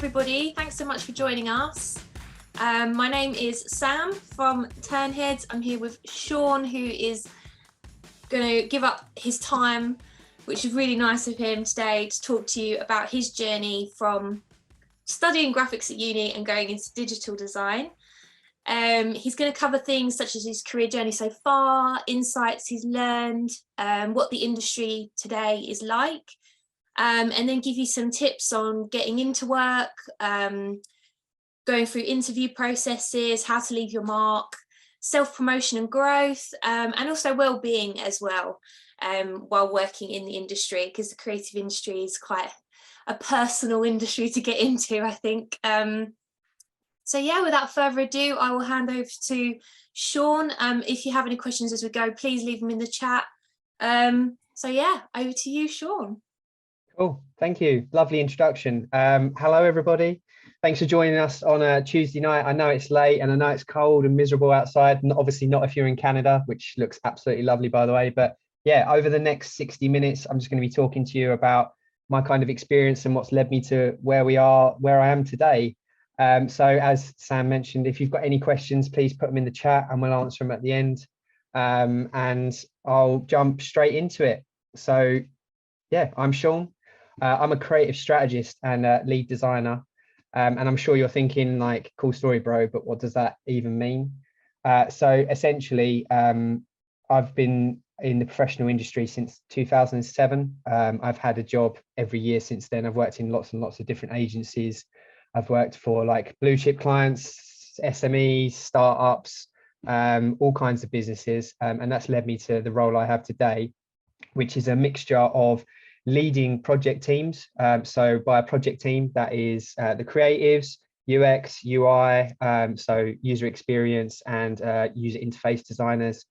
everybody. Thanks so much for joining us. My name is Sam from Tern. I'm here with Sean, who is going to give up his time, which is really nice of him today, to talk to you about his journey from studying graphics at uni and going into digital design. He's going to cover things such as his career journey so far, insights he's learned, what the industry today is like, and then give you some tips on getting into work, going through interview processes, how to leave your mark, self-promotion and growth, and also well-being as well, while working in the industry, because the creative industry is quite a personal industry to get into, I think. So yeah, without further ado, I will hand over to Sean. If you have any questions as we go, please leave them in the chat. So yeah, over to you, Sean. Cool, thank you. Lovely introduction. Hello, everybody. Thanks for joining us on a Tuesday night. I know it's late and I know it's cold and miserable outside, and obviously not if you're in Canada, which looks absolutely lovely, by the way. But yeah, over the next 60 minutes, I'm just going to be talking to you about my kind of experience and what's led me to where I am today. So as Sam mentioned, if you've got any questions, please put them in the chat and we'll answer them at the end. And I'll jump straight into it. So yeah, I'm Sean. I'm a creative strategist and lead designer. And I'm sure you're thinking like, cool story, bro, but what does that even mean? So essentially, I've been in the professional industry since 2007. I've had a job every year since then. I've worked in lots and lots of different agencies. I've worked for like blue chip clients, SMEs, startups, all kinds of businesses. And that's led me to the role I have today, which is a mixture of leading project teams. So by a project team, that is the creatives, UX, UI, so user experience and user interface designers,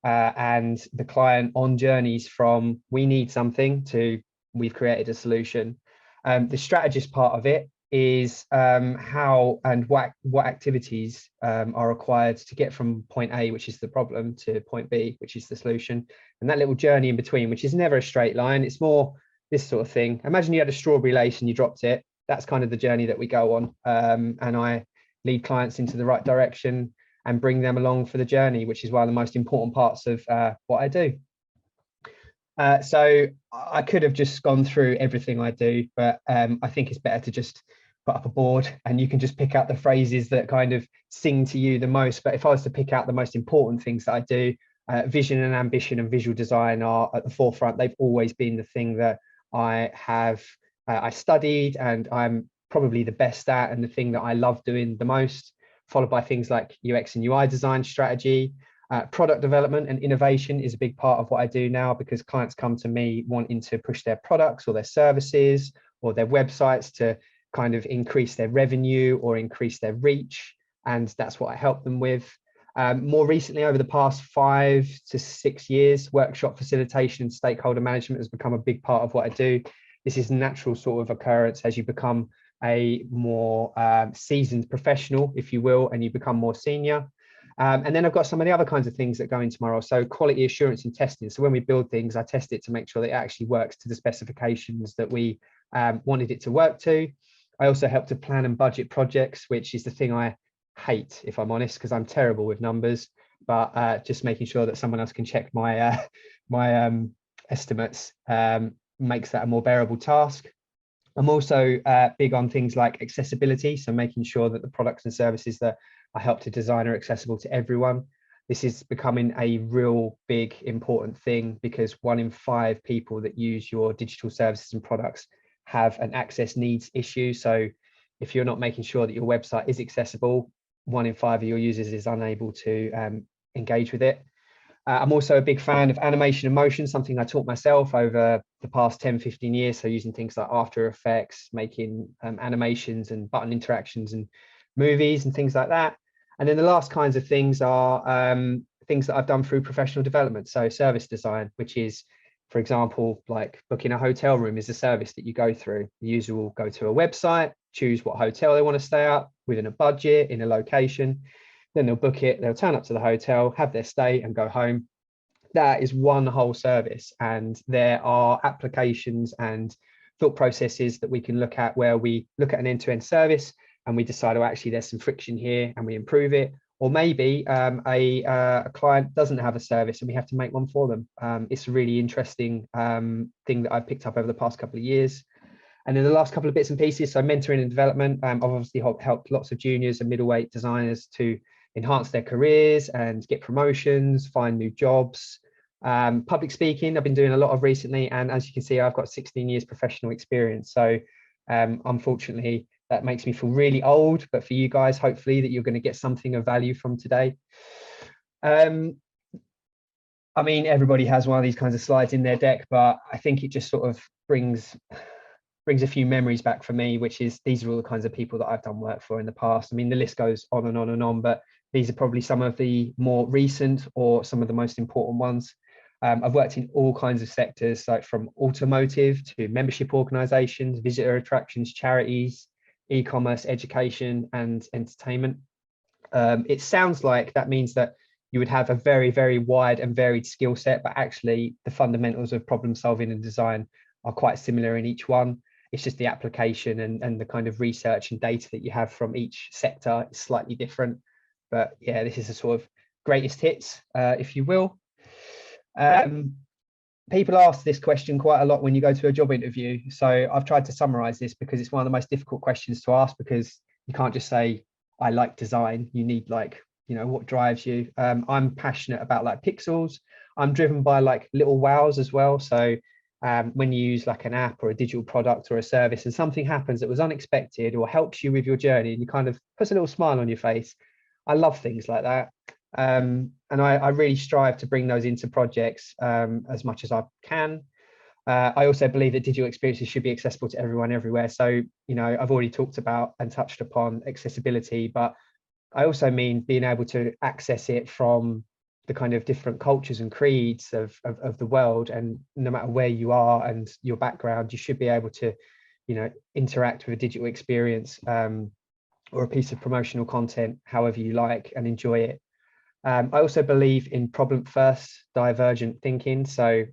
and the client on journeys from we need something to we've created a solution. The strategist part of it is how and what activities are required to get from point A, which is the problem, to point B, which is the solution, and that little journey in between, which is never a straight line. It's more this sort of thing. Imagine you had a strawberry lace and you dropped it. That's kind of the journey that we go on, and I lead clients into the right direction and bring them along for the journey, which is one of the most important parts of what I do. So I could have just gone through everything I do, but I think it's better to just put up a board and you can just pick out the phrases that kind of sing to you the most. But if I was to pick out the most important things that I do, vision and ambition and visual design are at the forefront. They've always been the thing that I studied and I'm probably the best at, and the thing that I love doing the most, followed by things like UX and UI design strategy. Product development and innovation is a big part of what I do now, because clients come to me wanting to push their products or their services or their websites to kind of increase their revenue or increase their reach. And that's what I help them with. More recently, over the past 5 to 6 years, workshop facilitation and stakeholder management has become a big part of what I do. This is a natural sort of occurrence as you become a more seasoned professional, if you will, and you become more senior. And then I've got some of the other kinds of things that go into my role. So quality assurance and testing. So when we build things, I test it to make sure that it actually works to the specifications that we wanted it to work to. I also help to plan and budget projects, which is the thing I hate, if I'm honest, because I'm terrible with numbers, but just making sure that someone else can check my estimates makes that a more bearable task. I'm also big on things like accessibility, so making sure that the products and services that I help to design are accessible to everyone. This is becoming a real big important thing, because 1 in 5 people that use your digital services and products have an access needs issue. So if you're not making sure that your website is accessible, 1 in 5 of your users is unable to engage with it. I'm also a big fan of animation and motion, something I taught myself over the past 10-15 years. So using things like After Effects, making animations and button interactions and movies and things like that. And then the last kinds of things are things that I've done through professional development. So service design, which is, for example, like booking a hotel room is a service that you go through. The user will go to a website, choose what hotel they want to stay at within a budget, in a location. Then they'll book it, they'll turn up to the hotel, have their stay and go home. That is one whole service. And there are applications and thought processes that we can look at, where we look at an end-to-end service and we decide, oh, actually there's some friction here, and we improve it. Or maybe a client doesn't have a service and we have to make one for them. It's a really interesting thing that I've picked up over the past couple of years. And then the last couple of bits and pieces, so mentoring and development. I've obviously helped lots of juniors and middleweight designers to enhance their careers and get promotions, find new jobs. Public speaking, I've been doing a lot of recently. And as you can see, I've got 16 years professional experience. So unfortunately, that makes me feel really old, but for you guys, hopefully that you're going to get something of value from today. I mean, everybody has one of these kinds of slides in their deck, but I think it just sort of brings a few memories back for me, which is these are all the kinds of people that I've done work for in the past. I mean, the list goes on and on and on, but these are probably some of the more recent or some of the most important ones. I've worked in all kinds of sectors, like from automotive to membership organizations, visitor attractions, charities, e-commerce, education, and entertainment. It sounds like that means that you would have a very, very wide and varied skill set, but actually the fundamentals of problem solving and design are quite similar in each one. It's just the application and the kind of research and data that you have from each sector is slightly different. But yeah, this is a sort of greatest hits, if you will. People ask this question quite a lot when you go to a job interview. So I've tried to summarize this because it's one of the most difficult questions to ask, because you can't just say, I like design. You need like, you know, what drives you? I'm passionate about like pixels. I'm driven by like little wows as well. So when you use like an app or a digital product or a service and something happens that was unexpected or helps you with your journey, and you kind of puts a little smile on your face. I love things like that. And I really strive to bring those into projects as much as I can. I also believe that digital experiences should be accessible to everyone everywhere. So, you know, I've already talked about and touched upon accessibility, but I also mean being able to access it from the kind of different cultures and creeds of the world. And no matter where you are and your background, you should be able to, you know, interact with a digital experience or a piece of promotional content, however you like, and enjoy it. I also believe in problem first, divergent thinking. So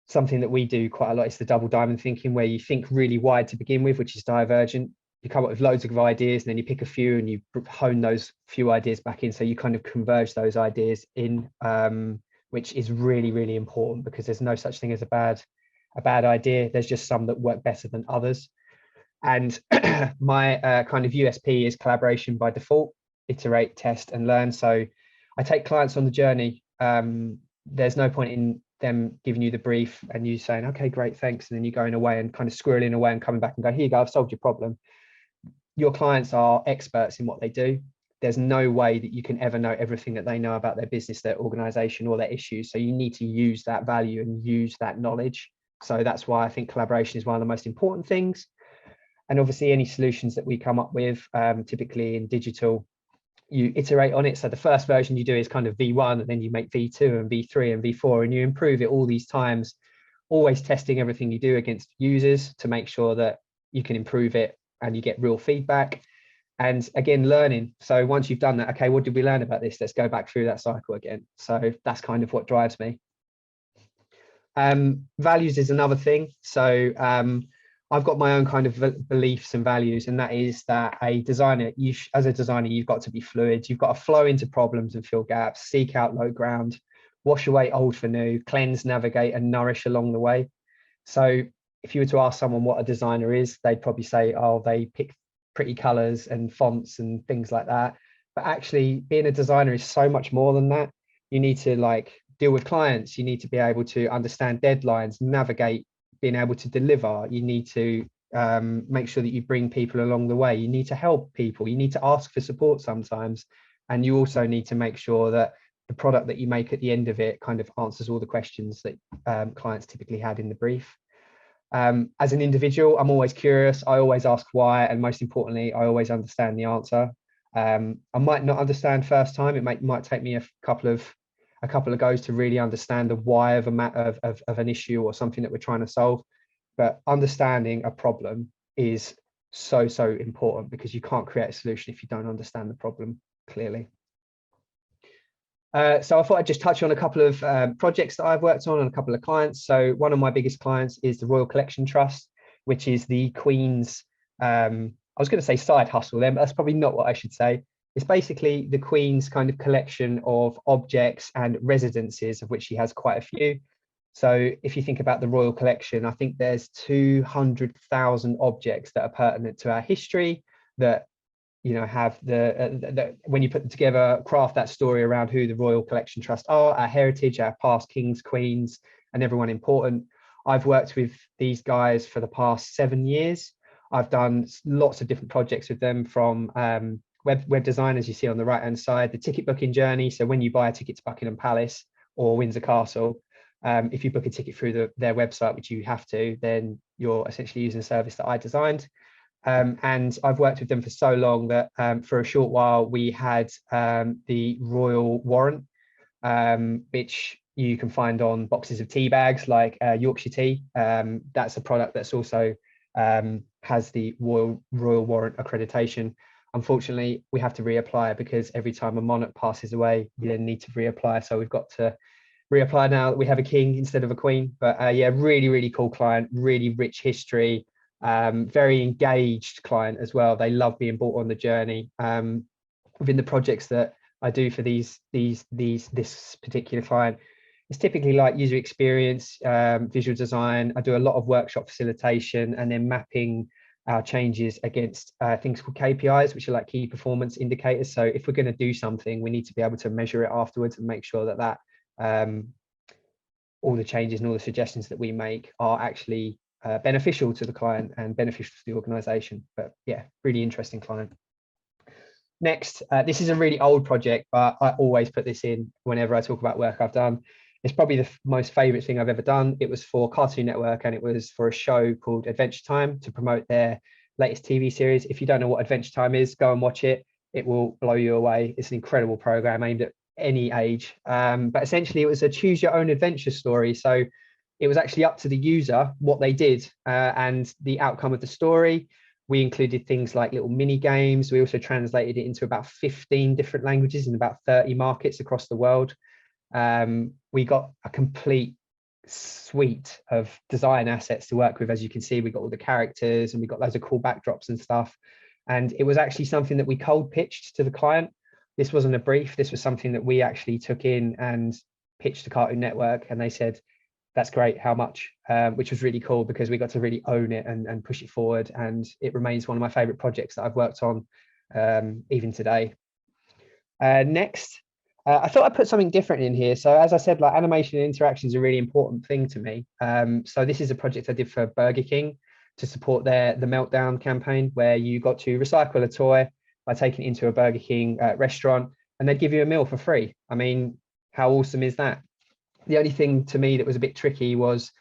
something that we do quite a lot is the double diamond thinking, where you think really wide to begin with, which is divergent. You come up with loads of ideas and then you pick a few and you hone those few ideas back in. So you kind of converge those ideas in, which is really, really important, because there's no such thing as a bad idea. There's just some that work better than others. And my kind of USP is collaboration by default. Iterate, test, and learn. So I take clients on the journey. There's no point in them giving you the brief and you saying, okay, great, thanks, and then you going away and kind of squirreling away and coming back and go, here you go, I've solved your problem. Your clients are experts in what they do. There's no way that you can ever know everything that they know about their business, their organization, or their issues. So you need to use that value and use that knowledge. So that's why I think collaboration is one of the most important things. And obviously any solutions that we come up with, typically in digital, you iterate on it. So the first version you do is kind of V1, and then you make V2 and V3 and V4, and you improve it all these times, always testing everything you do against users to make sure that you can improve it and you get real feedback. And again, learning. So once you've done that, okay, what did we learn about this? Let's go back through that cycle again. So that's kind of what drives me. Values is another thing. So I've got my own kind of beliefs and values, and that is that a designer, as a designer, you've got to be fluid. You've got to flow into problems and fill gaps, seek out low ground, wash away old for new, cleanse, navigate, and nourish along the way. So if you were to ask someone what a designer is, they'd probably say, oh, they pick pretty colors and fonts and things like that. But actually, being a designer is so much more than that. You need to like deal with clients. You need to be able to understand deadlines, navigate, being able to deliver. You need to make sure that you bring people along the way. You need to help people. You need to ask for support sometimes. And you also need to make sure that the product that you make at the end of it kind of answers all the questions that clients typically had in the brief. As an individual, I'm always curious. I always ask why. And most importantly, I always understand the answer. I might not understand first time. It might take me a couple of goes to really understand the why of an issue or something that we're trying to solve. But understanding a problem is so important, because you can't create a solution if you don't understand the problem clearly. So I thought I'd just touch on a couple of projects that I've worked on and a couple of clients. So one of my biggest clients is the Royal Collection Trust, which is the Queen's, I was going to say side hustle then, but that's probably not what I should say. It's basically the Queen's kind of collection of objects and residences, of which she has quite a few. So if you think about the Royal Collection, I think there's 200,000 objects that are pertinent to our history that, you know, have when you put them together, craft that story around who the Royal Collection Trust are, our heritage, our past kings, queens, and everyone important. I've worked with these guys for the past 7 years. I've done lots of different projects with them, from web design, as you see on the right hand side, the ticket booking journey. So when you buy a ticket to Buckingham Palace or Windsor Castle, if you book a ticket through their website, which you have to, then you're essentially using a service that I designed. And I've worked with them for so long that for a short while we had the Royal Warrant, which you can find on boxes of tea bags like Yorkshire tea. That's a product that's also has the Royal Warrant accreditation. Unfortunately, we have to reapply because every time a monarch passes away, you then need to reapply. So we've got to reapply now that we have a king instead of a queen. But yeah, really, really cool client, really rich history, very engaged client as well. They love being brought on the journey. Within the projects that I do for this particular client, it's typically like user experience, visual design. I do a lot of workshop facilitation and then mapping our changes against things called KPIs, which are like key performance indicators. So if we're going to do something, we need to be able to measure it afterwards and make sure that all the changes and all the suggestions that we make are actually beneficial to the client and beneficial to the organization. But yeah, really interesting client. Next, this is a really old project, but I always put this in whenever I talk about work I've done. It's probably the most favorite thing I've ever done. It was for Cartoon Network, and it was for a show called Adventure Time to promote their latest TV series. If you don't know what Adventure Time is, go and watch it. It will blow you away. It's an incredible program aimed at any age. But essentially it was a choose your own adventure story. So it was actually up to the user what they did and the outcome of the story. We included things like little mini games. We also translated it into about 15 different languages in about 30 markets across the world. We got a complete suite of design assets to work with. As you can see, we got all the characters and we got loads of cool backdrops and stuff. And it was actually something that we cold pitched to the client. This wasn't a brief. This was something that we actually took in and pitched to Cartoon Network, and they said, that's great, how much? Which was really cool because we got to really own it and push it forward. And it remains one of my favorite projects that I've worked on even today. Next, I thought I'd put something different in here. So as I said, like animation and interaction is a really important thing to me. So this is a project I did for Burger King to support the Meltdown campaign, where you got to recycle a toy by taking it into a Burger King restaurant, and they'd give you a meal for free. I mean, how awesome is that? The only thing to me that was a bit tricky was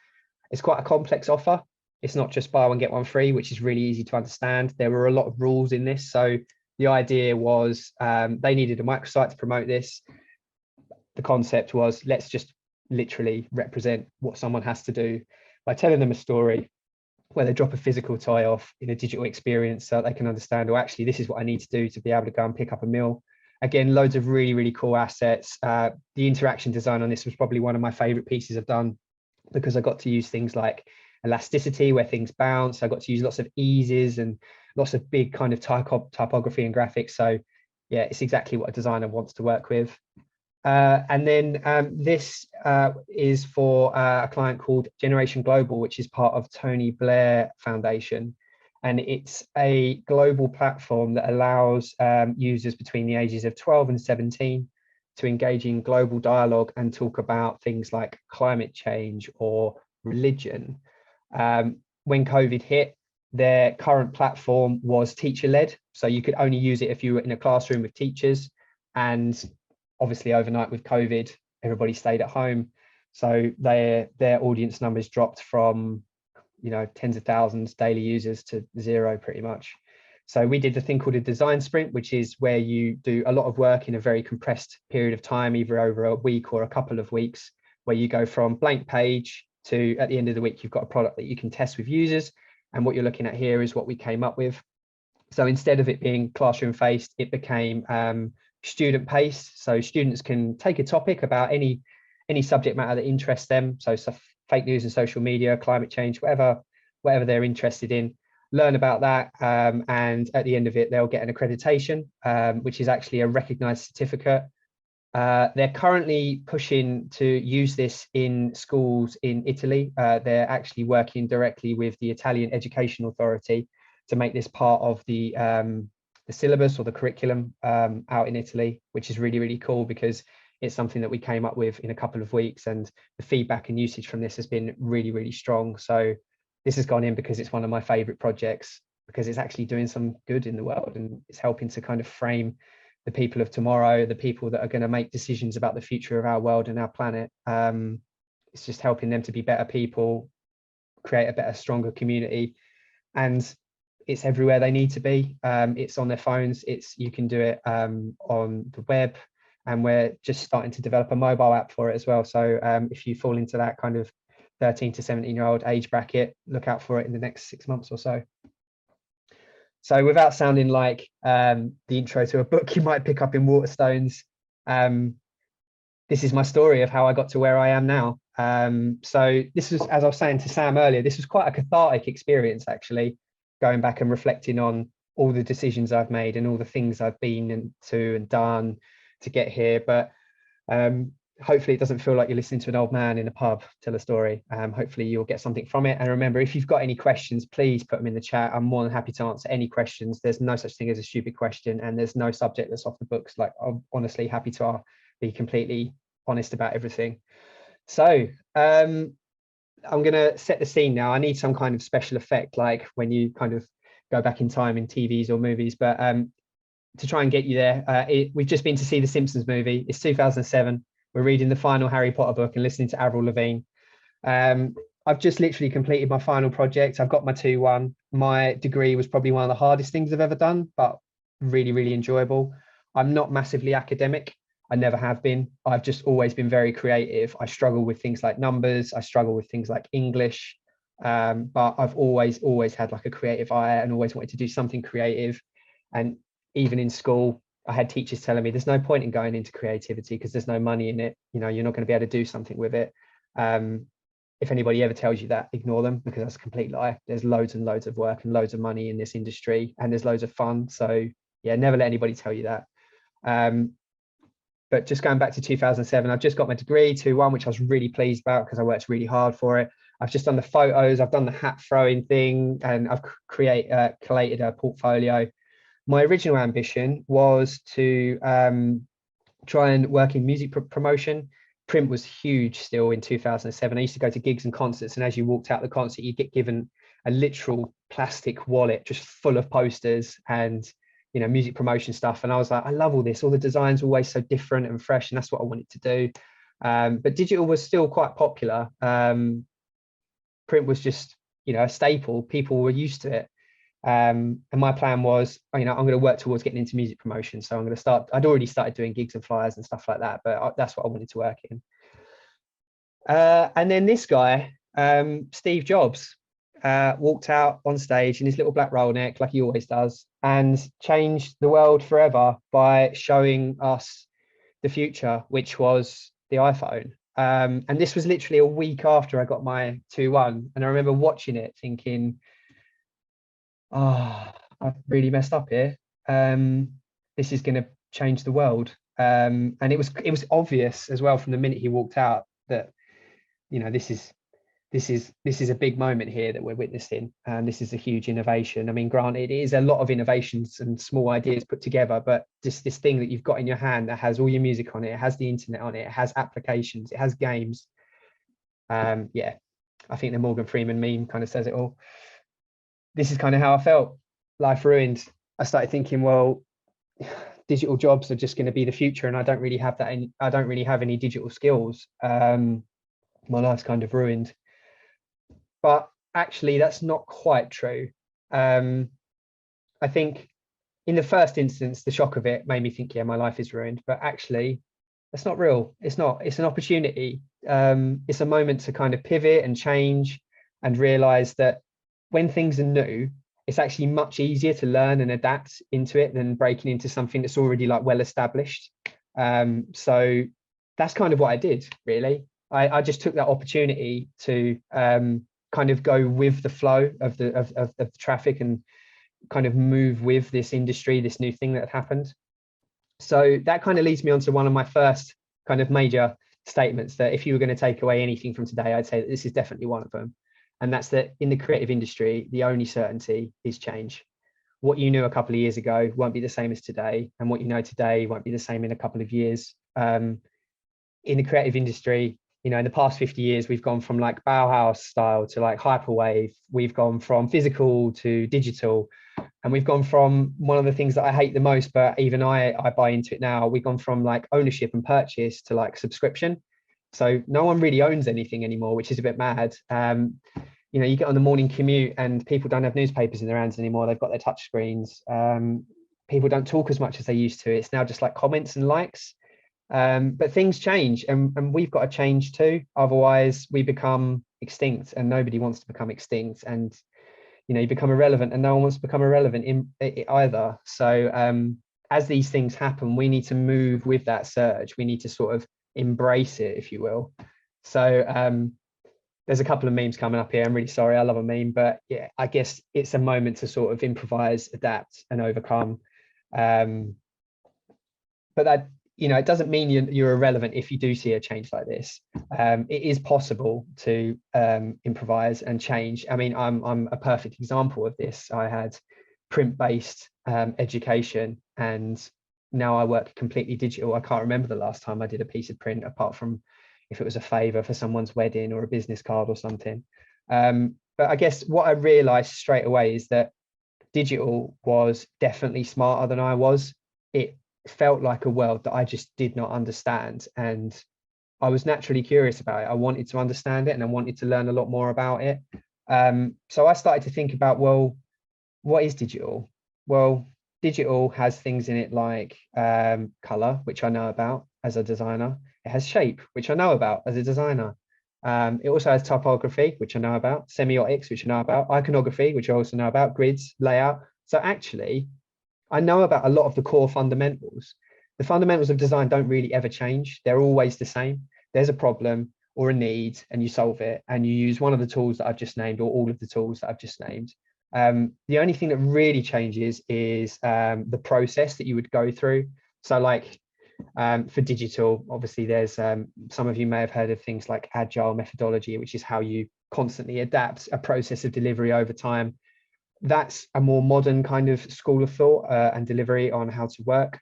it's quite a complex offer. It's not just buy one, get one free, which is really easy to understand. There were a lot of rules in this. So the idea was they needed a microsite to promote this. The concept was, let's just literally represent what someone has to do by telling them a story where they drop a physical toy off in a digital experience so they can understand, oh, actually, this is what I need to do to be able to go and pick up a meal. Again, loads of really, really cool assets. The interaction design on this was probably one of my favorite pieces I've done because I got to use things like elasticity where things bounce. I got to use lots of eases and lots of big kind of typography and graphics. So yeah, it's exactly what a designer wants to work with. And then this is for a client called Generation Global, which is part of Tony Blair Foundation. And it's a global platform that allows users between the ages of 12 and 17 to engage in global dialogue and talk about things like climate change or religion. When COVID hit, their current platform was teacher-led. So you could only use it if you were in a classroom with teachers. And obviously overnight with COVID, everybody stayed at home. So their audience numbers dropped from, you know, tens of thousands daily users to zero pretty much. So we did a thing called a design sprint, which is where you do a lot of work in a very compressed period of time, either over a week or a couple of weeks, where you go from blank page to, at the end of the week, you've got a product that you can test with users. And what you're looking at here is what we came up with. So instead of it being classroom based, it became student paced, so students can take a topic about any subject matter that interests them. So fake news and social media, climate change, whatever they're interested in, learn about that, and at the end of it they'll get an accreditation, which is actually a recognized certificate. They're currently pushing to use this in schools in Italy. They're actually working directly with the Italian Education Authority to make this part of the syllabus or the curriculum out in Italy, which is really, really cool, because it's something that we came up with in a couple of weeks, and the feedback and usage from this has been really, really strong. So this has gone in because it's one of my favorite projects, because it's actually doing some good in the world, and it's helping to kind of frame the people of tomorrow, the people that are going to make decisions about the future of our world and our planet. It's just helping them to be better people, create a better, stronger community, and it's everywhere they need to be. It's on their phones. You can do it on the web, and we're just starting to develop a mobile app for it as well. So if you fall into that kind of 13 to 17-year-old age bracket, look out for it in the next 6 months or so. So without sounding like the intro to a book you might pick up in Waterstones, this is my story of how I got to where I am now. So this was, as I was saying to Sam earlier, this was quite a cathartic experience, actually, going back and reflecting on all the decisions I've made and all the things I've been into and done to get here. But hopefully it doesn't feel like you're listening to an old man in a pub tell a story. Hopefully you'll get something from it. And remember, if you've got any questions, please put them in the chat. I'm more than happy to answer any questions. There's no such thing as a stupid question, and there's no subject that's off the books. Like, I'm honestly happy to be completely honest about everything. So I'm going to set the scene now. I need some kind of special effect, like when you kind of go back in time in TVs or movies, but to try and get you there, we've just been to see the Simpsons movie. It's 2007. We're reading the final Harry Potter book and listening to Avril Lavigne. I've just literally completed my final project. I've got my 2-1. My degree was probably one of the hardest things I've ever done, but really, really enjoyable. I'm not massively academic. I never have been. I've just always been very creative. I struggle with things like numbers. I struggle with things like English. But I've always had like a creative eye and always wanted to do something creative. And even in school, I had teachers telling me there's no point in going into creativity because there's no money in it. You know, you're not going to be able to do something with it. If anybody ever tells you that, ignore them, because that's a complete lie. There's loads and loads of work and loads of money in this industry, and there's loads of fun. So yeah, never let anybody tell you that. But just going back to 2007, I've just got my degree 2-1, which I was really pleased about because I worked really hard for it. I've just done the photos, I've done the hat throwing thing, and I've collated a portfolio. My original ambition was to try and work in music promotion. Print was huge still in 2007. I used to go to gigs and concerts, and as you walked out the concert, you get given a literal plastic wallet just full of posters and, you know, music promotion stuff. And I was like, I love all this. All the designs are always so different and fresh, and that's what I wanted to do. But digital was still quite popular. Print was just, you know, a staple. People were used to it. And my plan was, you know, I'm going to work towards getting into music promotion. So I'm going to start, I'd already started doing gigs and flyers and stuff like that, but that's what I wanted to work in. And then this guy, Steve Jobs, walked out on stage in his little black roll neck, like he always does, and changed the world forever by showing us the future, which was the iPhone. And this was literally a week after I got my 2-1. And I remember watching it thinking, oh, I've really messed up here. This is going to change the world. And it was obvious as well from the minute he walked out that, you know, this is a big moment here that we're witnessing, and this is a huge innovation. I mean, granted, it is a lot of innovations and small ideas put together, but just this thing that you've got in your hand that has all your music on it, it has the internet on it, it has applications, it has games. Yeah, I think the Morgan Freeman meme kind of says it all. This is kind of how I felt. Life ruined. I started thinking, well, digital jobs are just going to be the future, and I don't really have that. I don't really have any digital skills. My life's kind of ruined. But actually, that's not quite true. I think in the first instance, the shock of it made me think, yeah, my life is ruined. But actually, that's not real. It's not. It's an opportunity. It's a moment to kind of pivot and change and realize that when things are new, it's actually much easier to learn and adapt into it than breaking into something that's already like well established. So that's kind of what I did, really. I just took that opportunity to kind of go with the flow of the traffic and kind of move with this industry, this new thing that had happened. So that kind of leads me on to one of my first kind of major statements, that if you were going to take away anything from today, I'd say that this is definitely one of them. And that's that in the creative industry, the only certainty is change. What you knew a couple of years ago won't be the same as today, and what you know today won't be the same in a couple of years. In the creative industry, you know, in the past 50 years, we've gone from like Bauhaus style to like hyperwave. We've gone from physical to digital. And we've gone from one of the things that I hate the most, but even I buy into it now. We've gone from like ownership and purchase to like subscription. So no one really owns anything anymore, which is a bit mad. You know, you get on the morning commute and people don't have newspapers in their hands anymore. They've got their touch screens. People don't talk as much as they used to. It's now just like comments and likes. But things change, and we've got to change too. Otherwise, we become extinct, and nobody wants to become extinct. And you know, you become irrelevant, and no one wants to become irrelevant in either. So as these things happen, we need to move with that surge. We need to sort of embrace it, if you will. So there's a couple of memes coming up here. I'm really sorry. I love a meme, but yeah, I guess it's a moment to sort of improvise, adapt, and overcome. But that, you know, it doesn't mean you're irrelevant if you do see a change like this. It is possible to improvise and change. I mean, I'm a perfect example of this. I had print-based education, and now I work completely digital. I can't remember the last time I did a piece of print, apart from if it was a favor for someone's wedding or a business card or something. But I guess what I realized straight away is that digital was definitely smarter than I was. It felt like a world that I just did not understand, and I was naturally curious about it. I wanted to understand it, and I wanted to learn a lot more about it. So I started to think about, well, what is digital? Well, digital has things in it like color, which I know about as a designer. It has shape, which I know about as a designer. It also has typography, which I know about, semiotics, which I know about, iconography, which I also know about, grids, layout. So actually, I know about a lot of the core fundamentals. The fundamentals of design don't really ever change. They're always the same. There's a problem or a need, and you solve it, and you use one of the tools that I've just named, or all of the tools that I've just named. The only thing that really changes is the process that you would go through. So like for digital, obviously there's some of you may have heard of things like agile methodology, which is how you constantly adapt a process of delivery over time. That's a more modern kind of school of thought and delivery on how to work.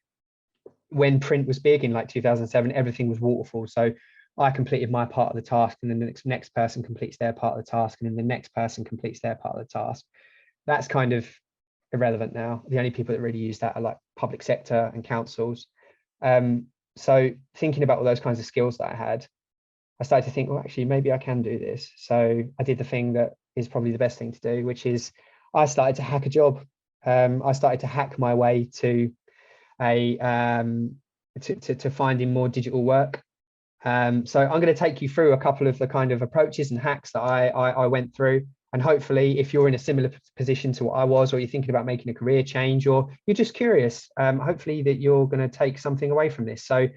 When print was big in like 2007, everything was waterfall. So I completed my part of the task, and then the next person completes their part of the task, and then the next person completes their part of the task. That's kind of irrelevant now. The only people that really use that are like public sector and councils. So thinking about all those kinds of skills that I had, I started to think, well, actually, maybe I can do this. So I did the thing that is probably the best thing to do, which is I started to hack a job. I started to hack my way to to finding more digital work. So I'm going to take you through a couple of the kind of approaches and hacks that I went through. And hopefully, if you're in a similar position to what I was, or you're thinking about making a career change, or you're just curious, hopefully that you're going to take something away from this. So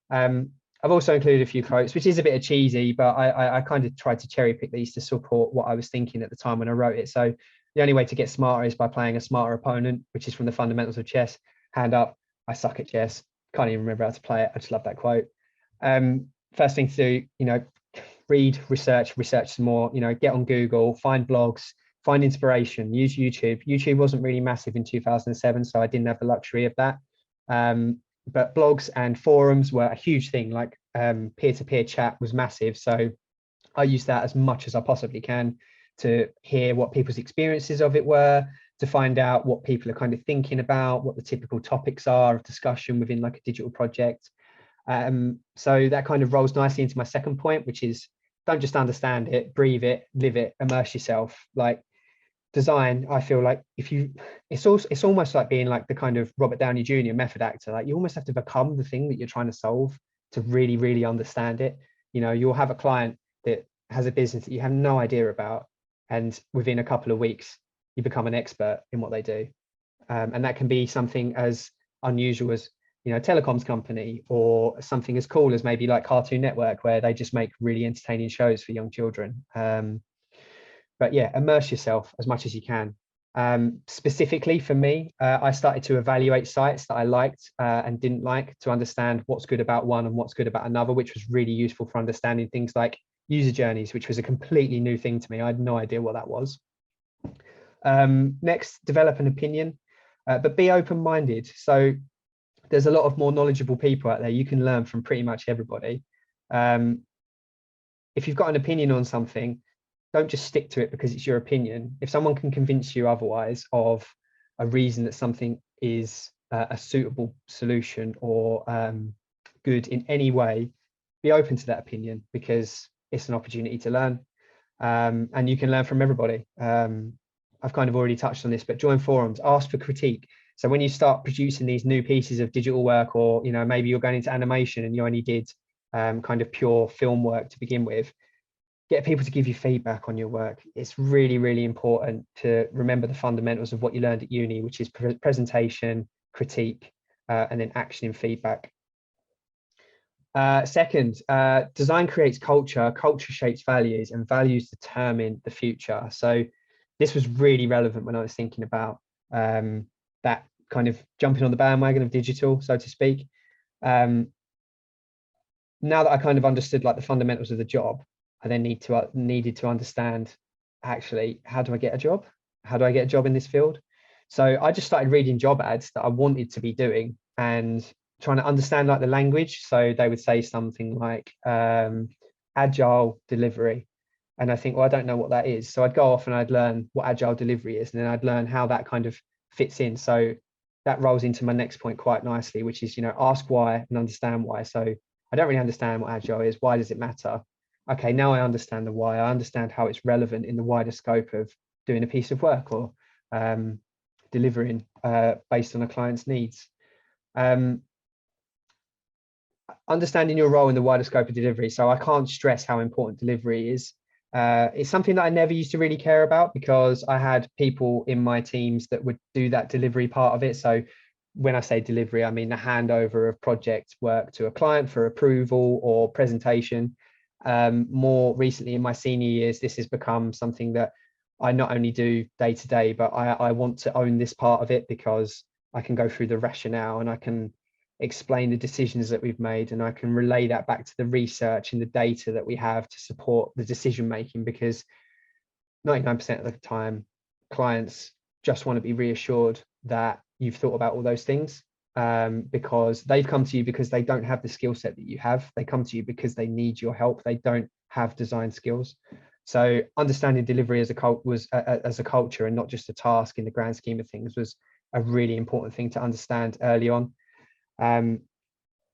I've also included a few quotes, which is a bit of cheesy, but I kind of tried to cherry pick these to support what I was thinking at the time when I wrote it. So the only way to get smarter is by playing a smarter opponent, which is from the fundamentals of chess. Hand up, I suck at chess. Can't even remember how to play it. I just love that quote. First thing to do, you know, read, research some more, you know, get on Google, find blogs, find inspiration, use YouTube. YouTube wasn't really massive in 2007, so I didn't have the luxury of that. But blogs and forums were a huge thing, like peer-to-peer chat was massive. So I use that as much as I possibly can to hear what people's experiences of it were, to find out what people are kind of thinking about, what the typical topics are of discussion within like a digital project. So that kind of rolls nicely into my second point, which is don't just understand it, breathe it, live it, immerse yourself. Like design, I feel like it's almost like being like the kind of Robert Downey Jr. method actor. Like you almost have to become the thing that you're trying to solve to really, really understand it. You know, you'll have a client that has a business that you have no idea about, and within a couple of weeks, you become an expert in what they do. And that can be something as unusual as, you know, a telecoms company, or something as cool as maybe like Cartoon Network, where they just make really entertaining shows for young children. But yeah, immerse yourself as much as you can. Specifically for me, I started to evaluate sites that I liked and didn't like, to understand what's good about one and what's good about another, which was really useful for understanding things like user journeys, which was a completely new thing to me. I had no idea what that was. Next, develop an opinion, but be open-minded. So there's a lot of more knowledgeable people out there. You can learn from pretty much everybody. If you've got an opinion on something, don't just stick to it because it's your opinion. If someone can convince you otherwise of a reason that something is a suitable solution or good in any way, be open to that opinion, because it's an opportunity to learn, and you can learn from everybody. I've kind of already touched on this, but join forums, ask for critique. So when you start producing these new pieces of digital work, or, you know, maybe you're going into animation and you only did kind of pure film work to begin with, get people to give you feedback on your work. It's really, really important to remember the fundamentals of what you learned at uni, which is presentation, critique, and then action and feedback. Second, design creates culture, culture shapes values, and values determine the future. So this was really relevant when I was thinking about that kind of jumping on the bandwagon of digital, so to speak. Now that I kind of understood like the fundamentals of the job, I then needed to understand, actually, how do I get a job? How do I get a job in this field? So I just started reading job ads that I wanted to be doing and trying to understand like the language. So they would say something like agile delivery. And I think, well, I don't know what that is. So I'd go off and I'd learn what agile delivery is, and then I'd learn how that kind of fits in. So that rolls into my next point quite nicely, which is, you know, ask why and understand why. So I don't really understand what agile is. Why does it matter? Okay, now I understand the why. I understand how it's relevant in the wider scope of doing a piece of work or delivering based on a client's needs. Understanding your role in the wider scope of delivery. So I can't stress how important delivery is. It's something that I never used to really care about, because I had people in my teams that would do that delivery part of it. So when I say delivery, I mean the handover of project work to a client for approval or presentation. More recently in my senior years, this has become something that I not only do day to day, but I want to own this part of it, because I can go through the rationale and I can explain the decisions that we've made, and I can relay that back to the research and the data that we have to support the decision making, because 99% of the time clients just want to be reassured that you've thought about all those things, because they've come to you because they don't have the skill set that you have. They come to you because they need your help. They don't have design skills. So understanding delivery as a culture and not just a task in the grand scheme of things was a really important thing to understand early on.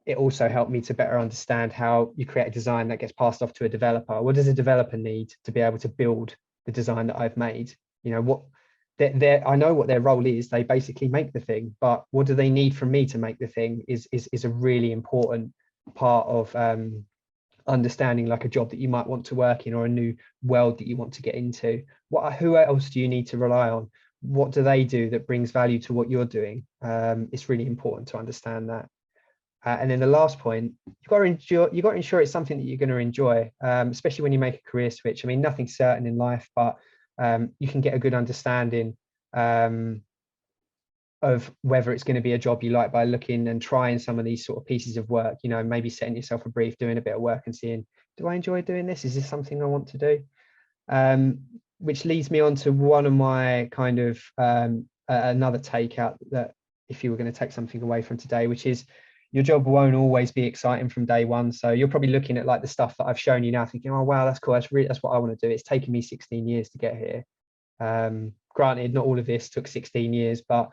It also helped me to better understand how you create a design that gets passed off to a developer. What does a developer need to be able to build the design that I've made? You know, what I know what their role is. They basically make the thing, but what do they need from me to make the thing is a really important part of understanding like a job that you might want to work in, or a new world that you want to get into. Who else do you need to rely on? What do they do that brings value to what you're doing? It's really important to understand that. And then the last point, you've got to ensure it's something that you're going to enjoy, especially when you make a career switch. I mean, nothing's certain in life, but you can get a good understanding of whether it's going to be a job you like by looking and trying some of these sort of pieces of work, you know, maybe setting yourself a brief, doing a bit of work and seeing, do I enjoy doing this? Is this something I want to do? Which leads me on to one of my kind of another takeout, that if you were going to take something away from today, which is your job won't always be exciting from day one. So you're probably looking at like the stuff that I've shown you now thinking, oh, wow, that's cool. That's what I want to do. It's taken me 16 years to get here. Granted, not all of this took 16 years, but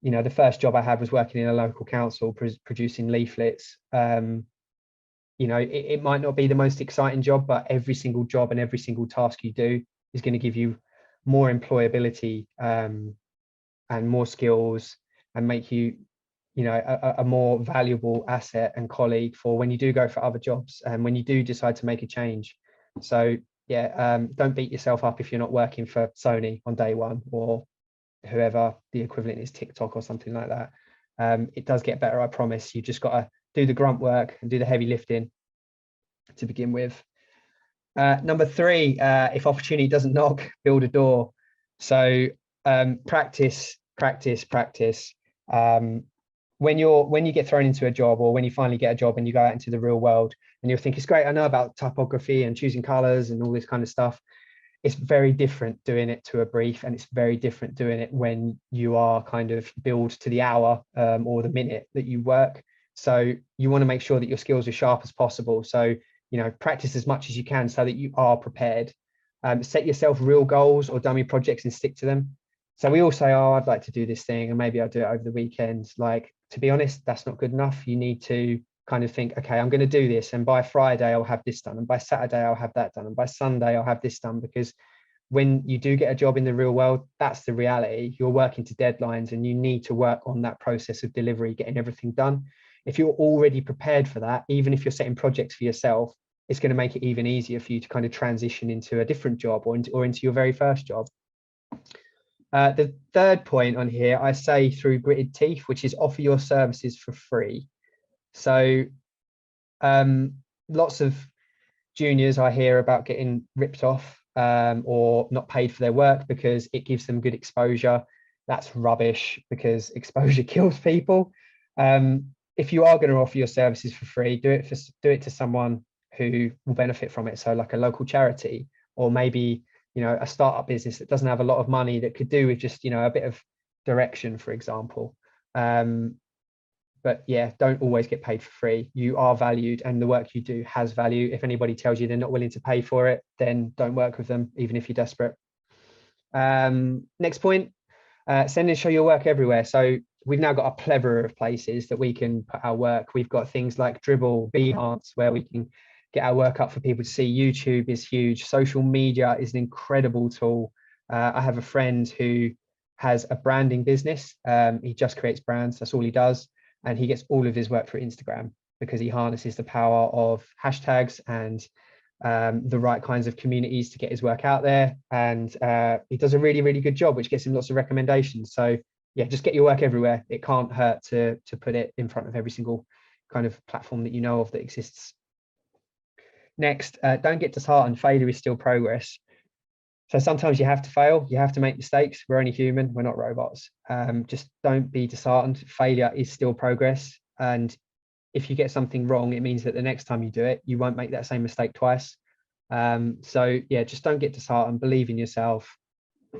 you know, the first job I had was working in a local council producing leaflets. You know, it might not be the most exciting job, but every single job and every single task you do is going to give you more employability and more skills, and make you, you know, a more valuable asset and colleague for when you do go for other jobs and when you do decide to make a change. So yeah, don't beat yourself up if you're not working for Sony on day one, or whoever the equivalent is, TikTok or something like that. It does get better, I promise. You just got to do the grunt work and do the heavy lifting to begin with. Number 3, if opportunity doesn't knock, build a door. So practice. When you get thrown into a job, or when you finally get a job and you go out into the real world and you'll think, it's great, I know about typography and choosing colors and all this kind of stuff. It's very different doing it to a brief, and it's very different doing it when you are kind of billed to the hour or the minute that you work. So you want to make sure that your skills are sharp as possible. So, practice as much as you can so that you are prepared. Set yourself real goals or dummy projects and stick to them. So we all say, oh, I'd like to do this thing and maybe I'll do it over the weekend. Like, to be honest, that's not good enough. You need to kind of think, okay, I'm going to do this, and by Friday I'll have this done, and by Saturday I'll have that done, and by Sunday I'll have this done. Because when you do get a job in the real world, that's the reality. You're working to deadlines and you need to work on that process of delivery, getting everything done. If you're already prepared for that, even if you're setting projects for yourself, it's going to make it even easier for you to kind of transition into a different job or into your very first job. The third point on here, I say through gritted teeth, which is offer your services for free. So lots of juniors I hear about getting ripped off or not paid for their work because it gives them good exposure. That's rubbish, because exposure kills people. If you are going to offer your services for free, do it to someone who will benefit from it. So like a local charity, or maybe a startup business that doesn't have a lot of money that could do with just a bit of direction, for example. But yeah, don't always get paid for free. You are valued and the work you do has value. If anybody tells you they're not willing to pay for it, then don't work with them, even if you're desperate. Next point, send and show your work everywhere. So we've now got a plethora of places that we can put our work. We've got things like Dribble, Behance, where we can get our work up for people to see. YouTube is huge. Social media is an incredible tool. I have a friend who has a branding business. He just creates brands. That's all he does. And he gets all of his work through Instagram because he harnesses the power of hashtags and the right kinds of communities to get his work out there. And he does a really, really good job, which gets him lots of recommendations. So yeah, just get your work everywhere. It can't hurt to put it in front of every single kind of platform that you know of that exists. Next, don't get disheartened. Failure is still progress. So sometimes you have to fail, you have to make mistakes. We're only human, we're not robots. Just don't be disheartened. Failure is still progress. And if you get something wrong, it means that the next time you do it, you won't make that same mistake twice. So yeah, just don't get disheartened, believe in yourself.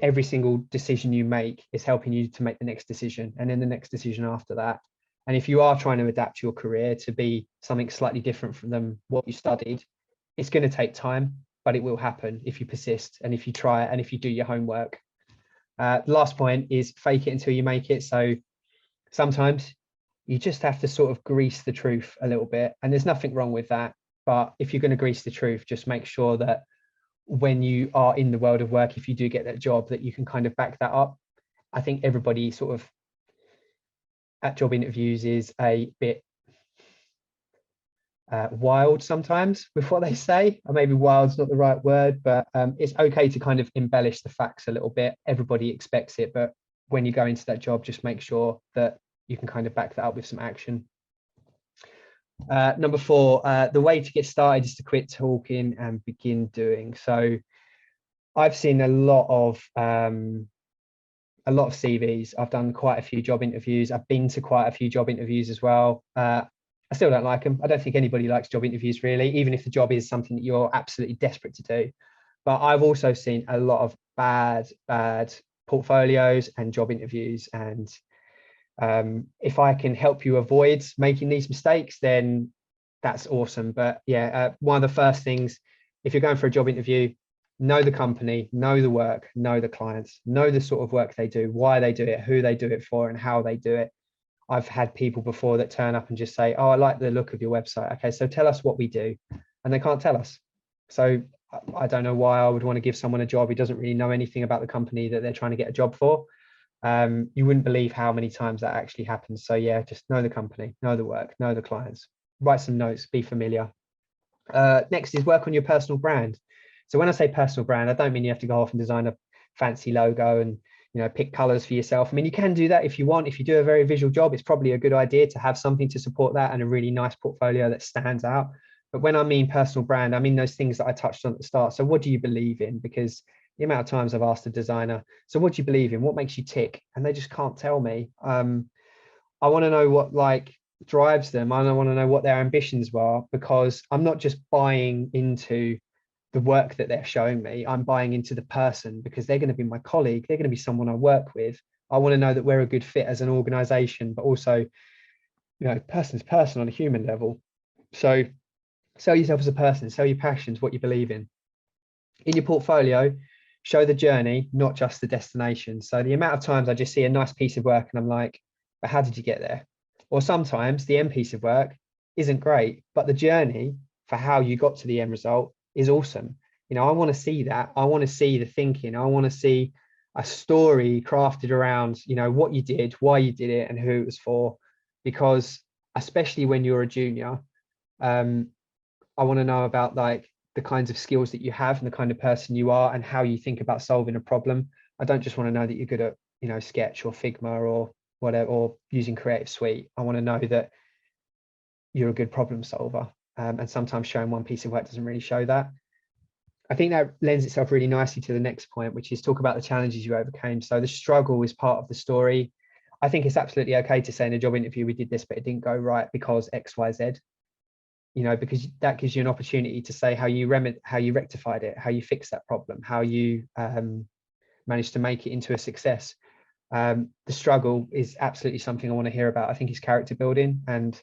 Every single decision you make is helping you to make the next decision, and then the next decision after that. And if you are trying to adapt your career to be something slightly different from what you studied, it's going to take time, but it will happen if you persist and if you try and if you do your homework. The last point is fake it until you make it. So sometimes you just have to sort of grease the truth a little bit, and there's nothing wrong with that. But if you're going to grease the truth, just make sure that when you are in the world of work, if you do get that job, that you can kind of back that up. I think everybody sort of at job interviews is a bit wild sometimes with what they say, or maybe wild's not the right word, but it's okay to kind of embellish the facts a little bit. Everybody expects it, but when you go into that job, just make sure that you can kind of back that up with some action. Number 4, the way to get started is to quit talking and begin doing. So I've seen a lot of CVs. I've done quite a few job interviews. I've been to quite a few job interviews as well. I still don't like them. I don't think anybody likes job interviews really, even if the job is something that you're absolutely desperate to do. But I've also seen a lot of bad portfolios and job interviews. And if I can help you avoid making these mistakes, then that's awesome. But yeah, one of the first things, if you're going for a job interview, know the company, know the work, know the clients, know the sort of work they do, why they do it, who they do it for, and how they do it. I've had people before that turn up and just say, oh, I like the look of your website. Okay, so tell us what we do. And they can't tell us. So I don't know why I would want to give someone a job who doesn't really know anything about the company that they're trying to get a job for. You wouldn't believe how many times that actually happens. So yeah, just know the company, know the work, know the clients, write some notes, be familiar. Next is work on your personal brand. So when I say personal brand, I don't mean you have to go off and design a fancy logo and pick colors for yourself. I mean, you can do that if you want. If you do a very visual job, it's probably a good idea to have something to support that and a really nice portfolio that stands out. But when I mean personal brand, I mean those things that I touched on at the start. So what do you believe in? Because the amount of times I've asked a designer, so what do you believe in? What makes you tick? And they just can't tell me. I want to know what like drives them. I want to know what their ambitions were, because I'm not just buying into the work that they're showing me. I'm buying into the person, because they're going to be my colleague. They're going to be someone I work with. I want to know that we're a good fit as an organization, but also, person to person on a human level. So sell yourself as a person, sell your passions, what you believe in. In your portfolio, show the journey, not just the destination. So the amount of times I just see a nice piece of work and I'm like, but how did you get there? Or sometimes the end piece of work isn't great, but the journey for how you got to the end result is awesome. I want to see that. I want to see the thinking. I want to see a story crafted around, what you did, why you did it, and who it was for. Because especially when you're a junior, I want to know about like the kinds of skills that you have and the kind of person you are and how you think about solving a problem. I don't just want to know that you're good at, Sketch or Figma or whatever, or using Creative Suite. I want to know that you're a good problem solver. And sometimes showing one piece of work doesn't really show that. I think that lends itself really nicely to the next point, which is talk about the challenges you overcame. So the struggle is part of the story. I think it's absolutely okay to say in a job interview, we did this, but it didn't go right because X, Y, Z. Because that gives you an opportunity to say how you rectified it, how you fixed that problem, how you managed to make it into a success. The struggle is absolutely something I want to hear about. I think it's character building, and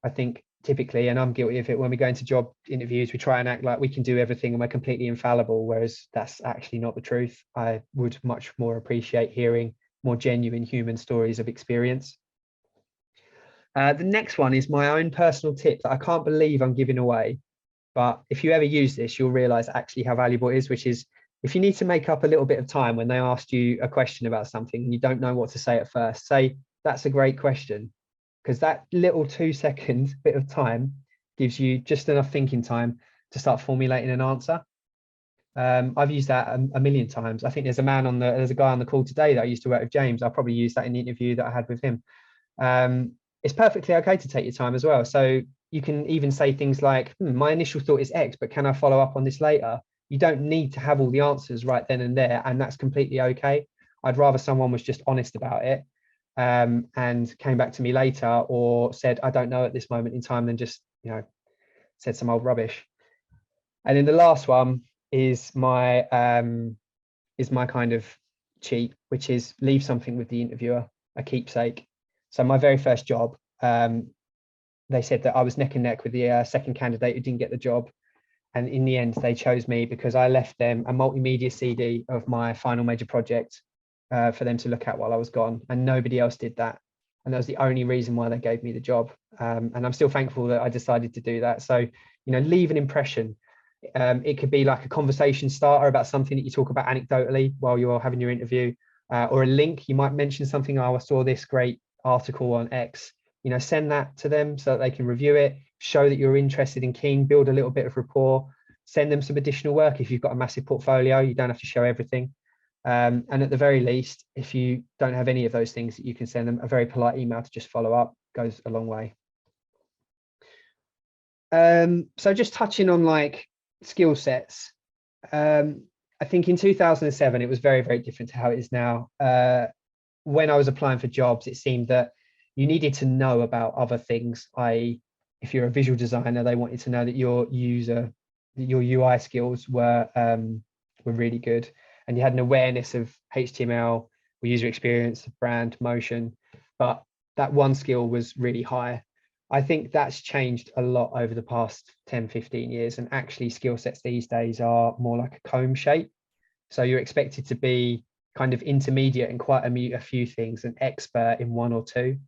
I think typically, and I'm guilty of it, when we go into job interviews, we try and act like we can do everything and we're completely infallible, whereas that's actually not the truth. I would much more appreciate hearing more genuine human stories of experience. The next one is my own personal tip that I can't believe I'm giving away, but if you ever use this, you'll realize actually how valuable it is, which is if you need to make up a little bit of time when they asked you a question about something and you don't know what to say at first, say, that's a great question. Because that little 2-second bit of time gives you just enough thinking time to start formulating an answer. I've used that a million times. I think there's a guy on the call today that I used to work with, James. I'll probably use that in the interview that I had with him. It's perfectly okay to take your time as well. So you can even say things like, my initial thought is X, but can I follow up on this later? You don't need to have all the answers right then and there, and that's completely okay. I'd rather someone was just honest about it and came back to me later, or said, I don't know at this moment in time, than just, said some old rubbish. And then the last one is my kind of cheat, which is leave something with the interviewer, a keepsake. So my very first job, they said that I was neck and neck with the second candidate who didn't get the job. And in the end, they chose me because I left them a multimedia CD of my final major project for them to look at while I was gone, and nobody else did that. And that was the only reason why they gave me the job. And I'm still thankful that I decided to do that. So, leave an impression. It could be like a conversation starter about something that you talk about anecdotally while you're having your interview, or a link. You might mention something, I saw this great article on X, send that to them so that they can review it, show that you're interested and keen, build a little bit of rapport, send them some additional work. If you've got a massive portfolio, you don't have to show everything. And at the very least, if you don't have any of those things, that you can send them a very polite email to just follow up, goes a long way. So just touching on like skill sets, I think in 2007, it was very, very different to how it is now. When I was applying for jobs, it seemed that you needed to know about other things, i.e., if you're a visual designer, they wanted to know that your UI skills were really good, and you had an awareness of HTML or user experience, brand, motion, but that one skill was really high. I think that's changed a lot over the past 10, 15 years, and actually skill sets these days are more like a comb shape. So you're expected to be kind of intermediate in quite a few things, an expert in one or two.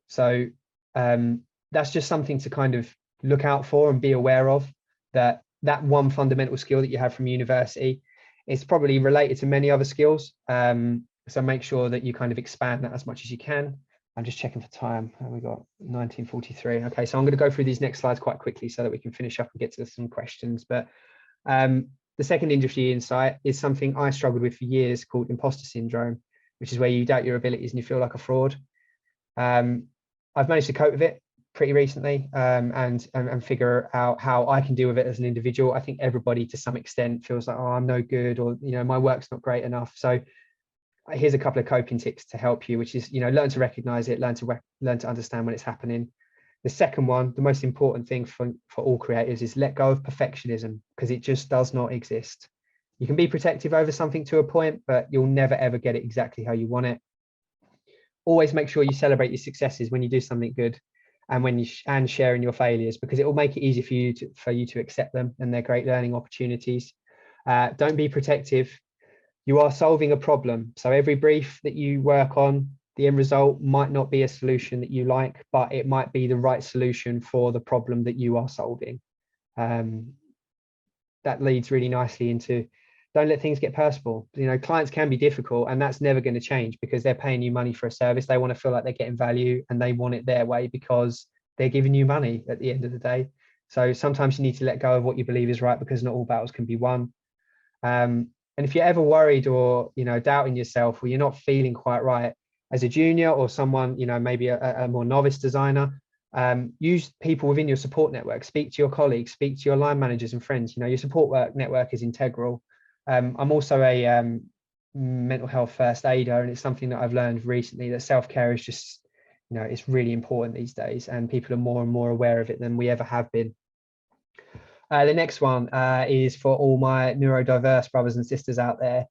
So that's just something to kind of look out for and be aware of, that one fundamental skill that you have from university is probably related to many other skills. So make sure that you kind of expand that as much as you can. I'm just checking for time. We got 19:43. Okay, so I'm going to go through these next slides quite quickly so that we can finish up and get to some questions. But the second industry insight is something I struggled with for years, called imposter syndrome, which is where you doubt your abilities and you feel like a fraud. I've managed to cope with it pretty recently, and figure out how I can deal with it as an individual. I think everybody to some extent feels like, oh, I'm no good, or my work's not great enough. So here's a couple of coping tips to help you, which is learn to recognize it, learn to understand when it's happening. The second one, the most important thing for all creators, is let go of perfectionism, because it just does not exist. You can be protective over something to a point, but you'll never ever get it exactly how you want it. Always make sure you celebrate your successes when you do something good, and when you and sharing your failures, because it will make it easy for you to accept them, and they're great learning opportunities. Don't be protective. You are solving a problem, so every brief that you work on, the end result might not be a solution that you like, but it might be the right solution for the problem that you are solving. That leads really nicely into, don't let things get personal. Clients can be difficult, and that's never going to change, because they're paying you money for a service. They want to feel like they're getting value, and they want it their way because they're giving you money at the end of the day. So sometimes you need to let go of what you believe is right, because not all battles can be won. And if you're ever worried or doubting yourself, or you're not feeling quite right as a junior, or someone maybe a more novice designer, use people within your support network. Speak to your colleagues, speak to your line managers and friends. Your support network is integral. I'm also a mental health first aider, and it's something that I've learned recently, that self-care is just it's really important these days, and people are more and more aware of it than we ever have been. The next one is for all my neurodiverse brothers and sisters out there.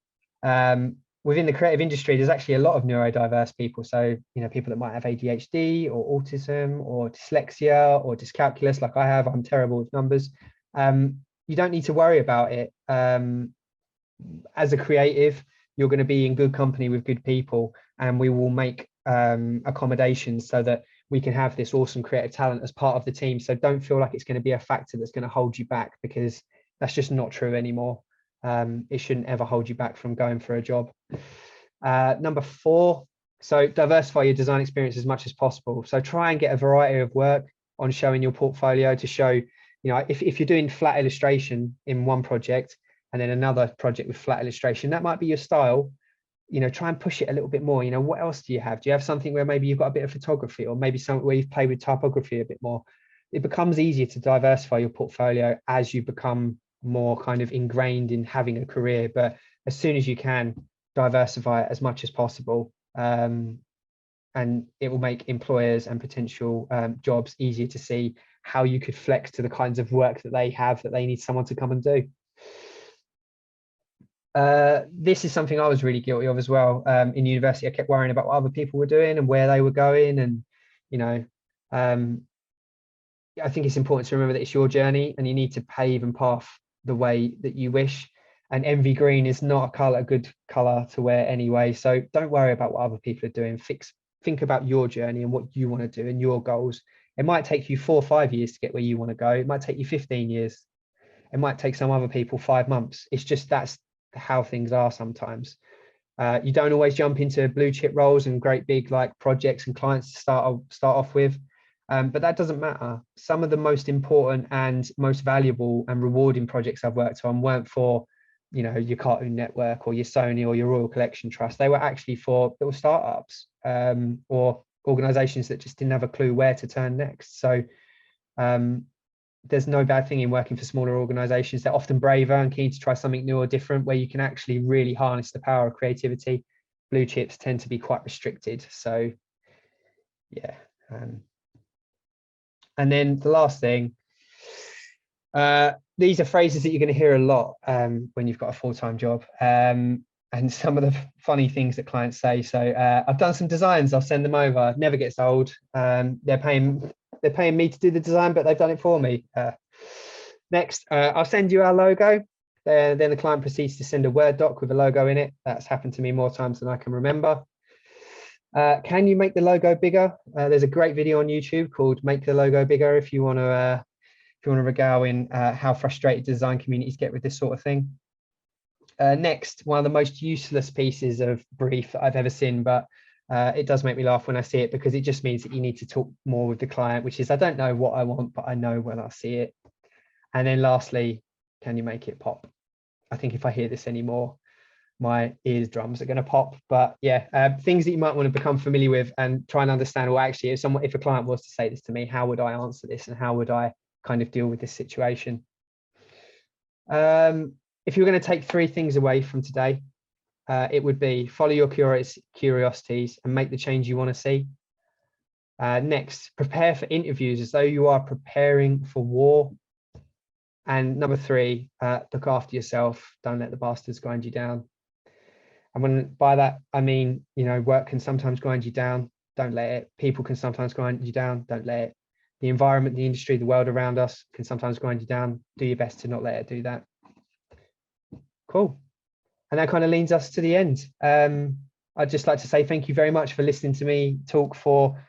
Within the creative industry, there's actually a lot of neurodiverse people. So, people that might have ADHD or autism or dyslexia or dyscalculus, like I have. I'm terrible with numbers. You don't need to worry about it. As a creative, you're going to be in good company with good people, and we will make accommodations so that we can have this awesome creative talent as part of the team. So don't feel like it's going to be a factor that's going to hold you back, because that's just not true anymore. It shouldn't ever hold you back from going for a job. Number 4, so diversify your design experience as much as possible. So try and get a variety of work on show in your portfolio, to show, if you're doing flat illustration in one project and then another project with flat illustration, that might be your style. Try and push it a little bit more. What else do you have? Do you have something where maybe you've got a bit of photography, or maybe something where you've played with typography a bit more? It becomes easier to diversify your portfolio as you become more kind of ingrained in having a career. But as soon as you can, diversify it as much as possible, and it will make employers and potential jobs easier to see how you could flex to the kinds of work that they have, that they need someone to come and do. This is something I was really guilty of as well. In university, I kept worrying about what other people were doing and where they were going, and I think it's important to remember that it's your journey, and you need to pave and path the way that you wish. And envy green is not a good color to wear anyway. So don't worry about what other people are doing. Think about your journey and what you want to do and your goals. It might take you 4 or 5 years to get where you want to go. It might take you 15 years. It might take some other people 5 months. It's just, that's how things are sometimes. You don't always jump into blue chip roles and great big projects and clients to start off with. But that doesn't matter. Some of the most important and most valuable and rewarding projects I've worked on weren't for, your Cartoon Network or your Sony or your Royal Collection Trust. They were actually for little startups, or organizations that just didn't have a clue where to turn next. So there's no bad thing in working for smaller organizations. They're often braver and keen to try something new or different, where you can actually really harness the power of creativity. Blue chips tend to be quite restricted. So yeah. And then the last thing, these are phrases that you're going to hear a lot when you've got a full-time job, and some of the funny things that clients say. So I've done some designs, I'll send them over. Never gets old. They're paying me to do the design, but they've done it for me. Next, I'll send you our logo. Then the client proceeds to send a Word doc with a logo in it. That's happened to me more times than I can remember. Can you make the logo bigger? There's a great video on YouTube called "Make the Logo Bigger" if you want to regale in how frustrated design communities get with this sort of thing. Next, one of the most useless pieces of brief that I've ever seen, but it does make me laugh when I see it, because it just means that you need to talk more with the client, which is, I don't know what I want, but I know when I see it. And then lastly, can you make it pop? I think if I hear this anymore, my eardrums are going to pop. But yeah, things that you might want to become familiar with and try and understand, well, actually, if a client was to say this to me, how would I answer this and how would I kind of deal with this situation? If you're going to take 3 things away from today, it would be follow your curiosities and make the change you want to see. Next, prepare for interviews as though you are preparing for war. And number 3, look after yourself. Don't let the bastards grind you down. And by that, I mean, you know, work can sometimes grind you down. Don't let it. People can sometimes grind you down. Don't let it. The environment, the industry, the world around us can sometimes grind you down. Do your best to not let it do that. Cool. And that kind of leads us to the end. I'd just like to say thank you very much for listening to me talk for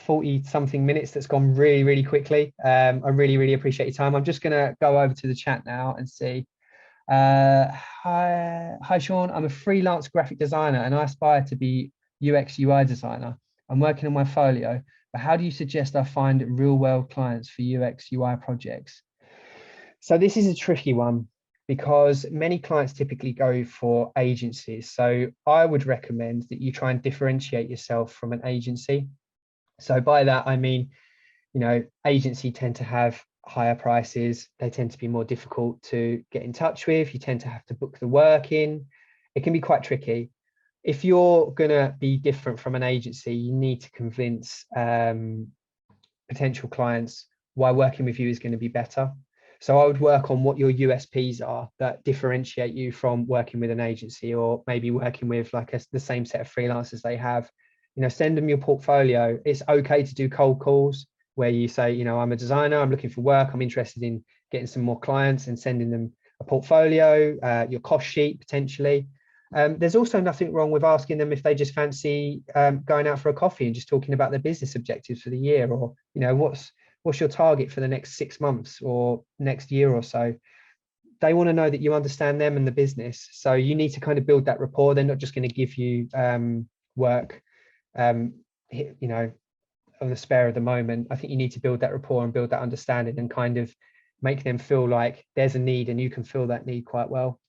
40 something minutes. That's gone really, really quickly. I really, really appreciate your time. I'm just going to go over to the chat now and see. Hi, Sean. I'm a freelance graphic designer and I aspire to be UX UI designer. I'm working on my folio, but how do you suggest I find real world clients for UX UI projects? So this is a tricky one because many clients typically go for agencies. So I would recommend that you try and differentiate yourself from an agency. So by that, I mean, you know, agencies tend to have higher prices. They tend to be more difficult to get in touch with. You tend to have to book the work in. It can be quite tricky. If you're going to be different from an agency, you need to convince potential clients why working with you is going to be better. So I would work on what your USPs are that differentiate you from working with an agency or maybe working with like the same set of freelancers they have. You know, send them your portfolio. It's okay to do cold calls where you say, you know, I'm a designer, I'm looking for work, I'm interested in getting some more clients, and sending them a portfolio, your cost sheet potentially. There's also nothing wrong with asking them if they just fancy going out for a coffee and just talking about their business objectives for the year, or, you know, what's your target for the next 6 months or next year or so. They want to know that you understand them and the business. So you need to kind of build that rapport. They're not just going to give you work, you know, on the spare of the moment. I think you need to build that rapport and build that understanding and kind of make them feel like there's a need and you can fill that need quite well.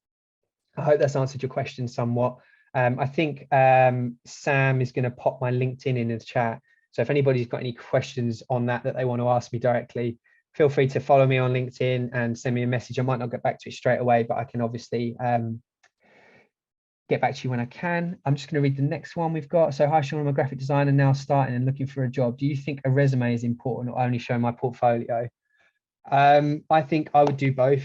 I hope that's answered your question somewhat. I think Sam is going to pop my LinkedIn in the chat. So if anybody's got any questions on that they want to ask me directly, feel free to follow me on LinkedIn and send me a message. I might not get back to it straight away, but I can obviously get back to you when I can. I'm just going to read the next one we've got. So, hi, Sean, I'm a graphic designer now starting and looking for a job. Do you think a resume is important or only show my portfolio? I think I would do both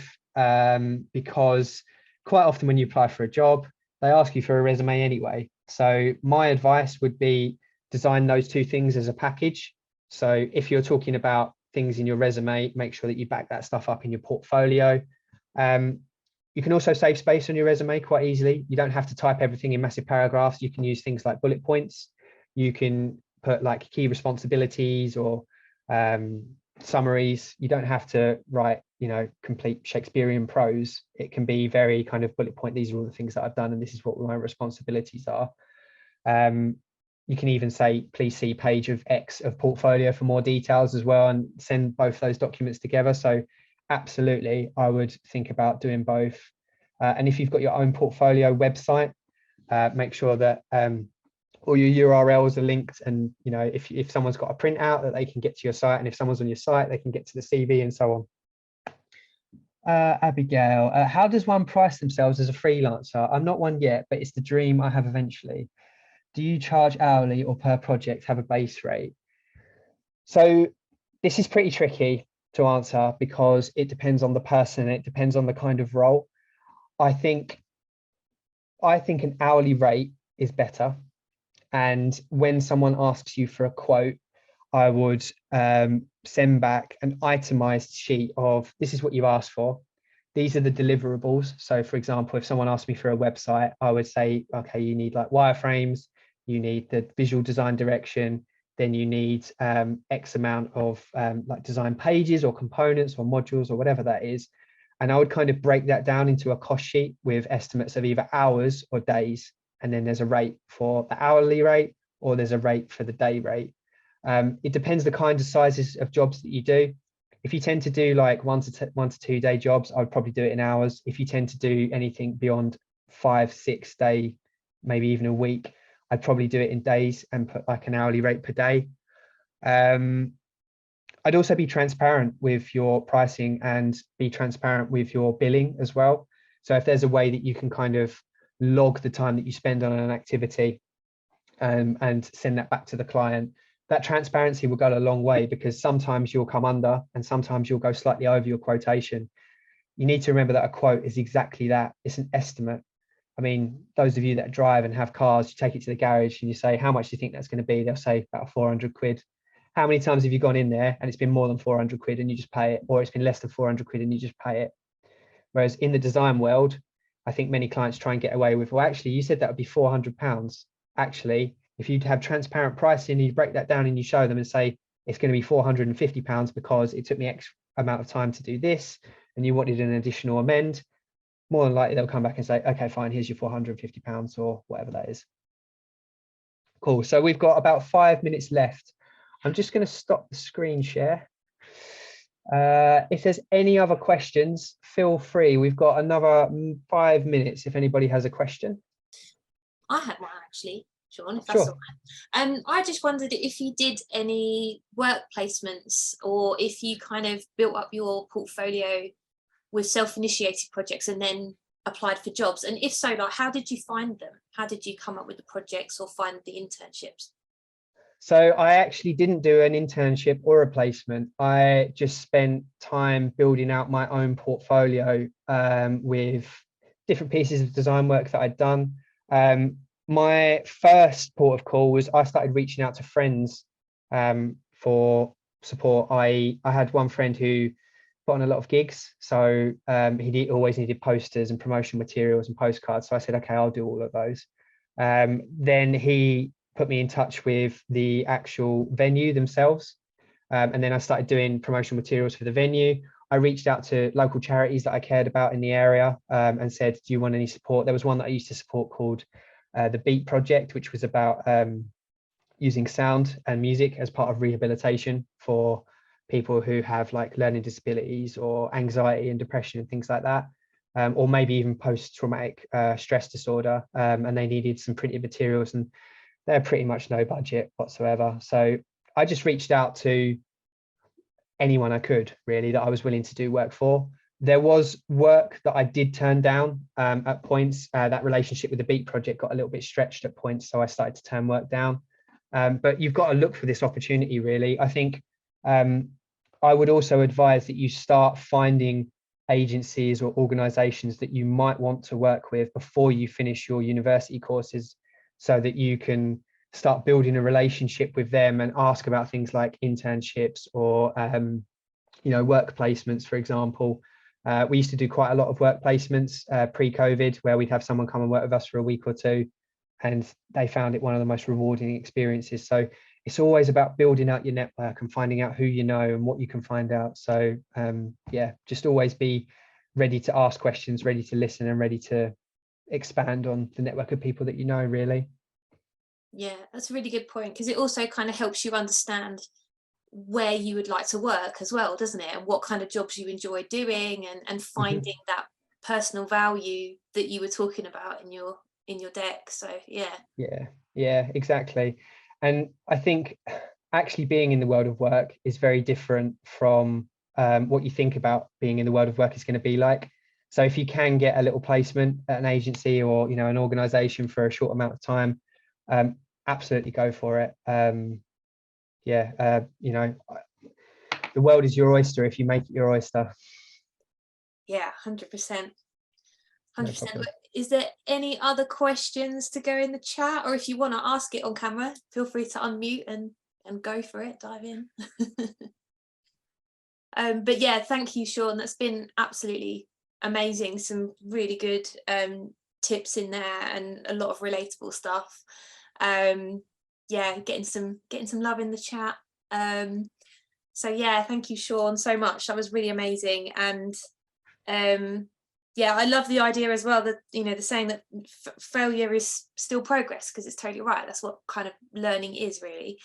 because quite often when you apply for a job, they ask you for a resume anyway. So my advice would be design those 2 things as a package. So if you're talking about things in your resume, make sure that you back that stuff up in your portfolio. You can also save space on your resume quite easily. You don't have to type everything in massive paragraphs. You can use things like bullet points. You can put like key responsibilities or summaries. You don't have to write, you know, complete Shakespearean prose. It can be very kind of bullet point. These are all the things that I've done and this is what my responsibilities are. You can even say, please see page of X of portfolio for more details as well, and send both those documents together. So absolutely, I would think about doing both. And if you've got your own portfolio website, make sure that all your URLs are linked. And, you know, if someone's got a printout that they can get to your site, and if someone's on your site, they can get to the CV and so on. Abigail, how does one price themselves as a freelancer? I'm not one yet, but it's the dream I have eventually. Do you charge hourly or per project, have a base rate? So this is pretty tricky to answer because it depends on the person. It depends on the kind of role. I think an hourly rate is better. And when someone asks you for a quote, I would send back an itemized sheet of this is what you asked for. These are the deliverables. So for example, if someone asked me for a website, I would say, okay, you need like wireframes, you need the visual design direction, then you need X amount of like design pages or components or modules or whatever that is. And I would kind of break that down into a cost sheet with estimates of either hours or days. And then there's a rate for the hourly rate or there's a rate for the day rate. It depends the kind of sizes of jobs that you do. If you tend to do like 1 to 2 day jobs, I would probably do it in hours. If you tend to do anything beyond 5-6 day, maybe even a week, I'd probably do it in days and put like an hourly rate per day. I'd also be transparent with your pricing and be transparent with your billing as well. So if there's a way that you can kind of log the time that you spend on an activity and send that back to the client, that transparency will go a long way, because sometimes you'll come under and sometimes you'll go slightly over your quotation. You need to remember that a quote is exactly that. It's an estimate. I mean, those of you that drive and have cars, you take it to the garage and you say, how much do you think that's going to be? They'll say about 400 quid. How many times have you gone in there and it's been more than 400 quid and you just pay it, or it's been less than 400 quid and you just pay it? Whereas in the design world, I think many clients try and get away with, well, actually, you said that would be £400. Actually, if you have transparent pricing and you break that down and you show them and say, it's going to be £450 because it took me X amount of time to do this, and you wanted an additional amend, more than likely they'll come back and say, okay, fine, here's your £450 or whatever that is. Cool. So we've got about 5 minutes left. I'm just going to stop the screen share. If there's any other questions, feel free. We've got another 5 minutes if anybody has a question. I had one actually, Sean, if that's Sure. all right. I just wondered if you did any work placements, or if you kind of built up your portfolio with self-initiated projects and then applied for jobs, and if so, like, how did you find them? How did you come up with the projects or find the internships? So I actually didn't do an internship or a placement. I just spent time building out my own portfolio with different pieces of design work that I'd done. My first port of call was I started reaching out to friends for support. I had one friend who put on a lot of gigs, so he always needed posters and promotional materials and postcards. So I said, okay, I'll do all of those. Then he put me in touch with the actual venue themselves. And then I started doing promotional materials for the venue. I reached out to local charities that I cared about in the area and said, do you want any support? There was one that I used to support called the Beat Project, which was about using sound and music as part of rehabilitation for people who have like learning disabilities or anxiety and depression and things like that. Or maybe even post-traumatic stress disorder. And they needed some printed materials, and they're pretty much no budget whatsoever. So I just reached out to anyone I could, really, that I was willing to do work for. There was work that I did turn down at points. That relationship with the Beat Project got a little bit stretched at points, so I started to turn work down. But you've got to look for this opportunity, really. I think I would also advise that you start finding agencies or organizations that you might want to work with before you finish your university courses, so that you can start building a relationship with them and ask about things like internships or work placements, for example. We used to do quite a lot of work placements pre-COVID, where we'd have someone come and work with us for a week or two, and they found it one of the most rewarding experiences. So it's always about building out your network and finding out who you know and what you can find out. So yeah, just always be ready to ask questions, ready to listen, and ready to expand on the network of people that you know, really. Yeah, that's a really good point, because it also kind of helps you understand where you would like to work as well, doesn't it? And what kind of jobs you enjoy doing, and finding that personal value that you were talking about in your deck. So yeah, exactly. And I think actually being in the world of work is very different from what you think about being in the world of work is going to be like. So if you can get a little placement at an agency or an organization for a short amount of time, absolutely go for it. The world is your oyster if you make it your oyster. Yeah, 100%. No 100%. problem. Is there any other questions to go in the chat, or if you want to ask it on camera, feel free to unmute and go for it, dive in. But yeah, thank you, Sean. That's been absolutely amazing. Some really good tips in there and a lot of relatable stuff. Yeah, getting some love in the chat. So yeah, thank you, Sean, so much. That was really amazing. And yeah, I love the idea as well that the saying that failure is still progress, because it's totally right. That's what kind of learning is, really.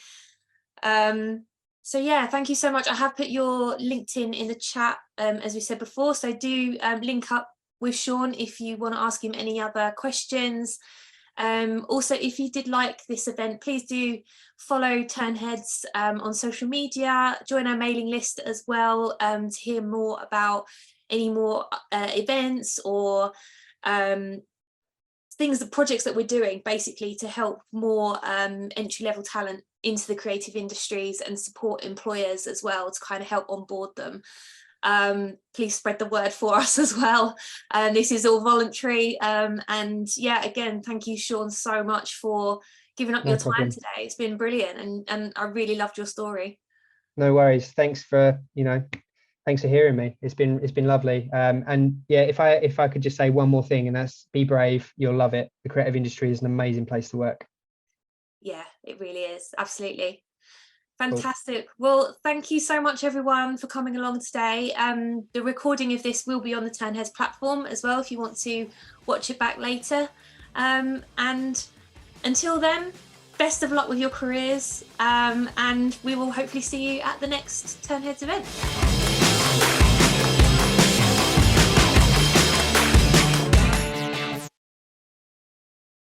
So yeah, thank you so much. I have put your LinkedIn in the chat, as we said before, so do link up with Sean if you want to ask him any other questions. Also, if you did like this event, please do follow Tern Heads on social media, join our mailing list as well to hear more about any more events or things, the projects that we're doing, basically to help more entry-level talent into the creative industries and support employers as well to kind of help onboard them. Please spread the word for us as well. This is all voluntary. And yeah, again, thank you, Sean, so much for giving up your time today. It's been brilliant, and I really loved your story. No worries. Thanks for hearing me. It's been lovely. And yeah, if I could just say one more thing, and that's be brave. You'll love it. The creative industry is an amazing place to work. Yeah, it really is. Absolutely. Fantastic. Cool. Well, thank you so much, everyone, for coming along today. The recording of this will be on the Tern Heads platform as well if you want to watch it back later. And until then, best of luck with your careers, and we will hopefully see you at the next Tern Heads event.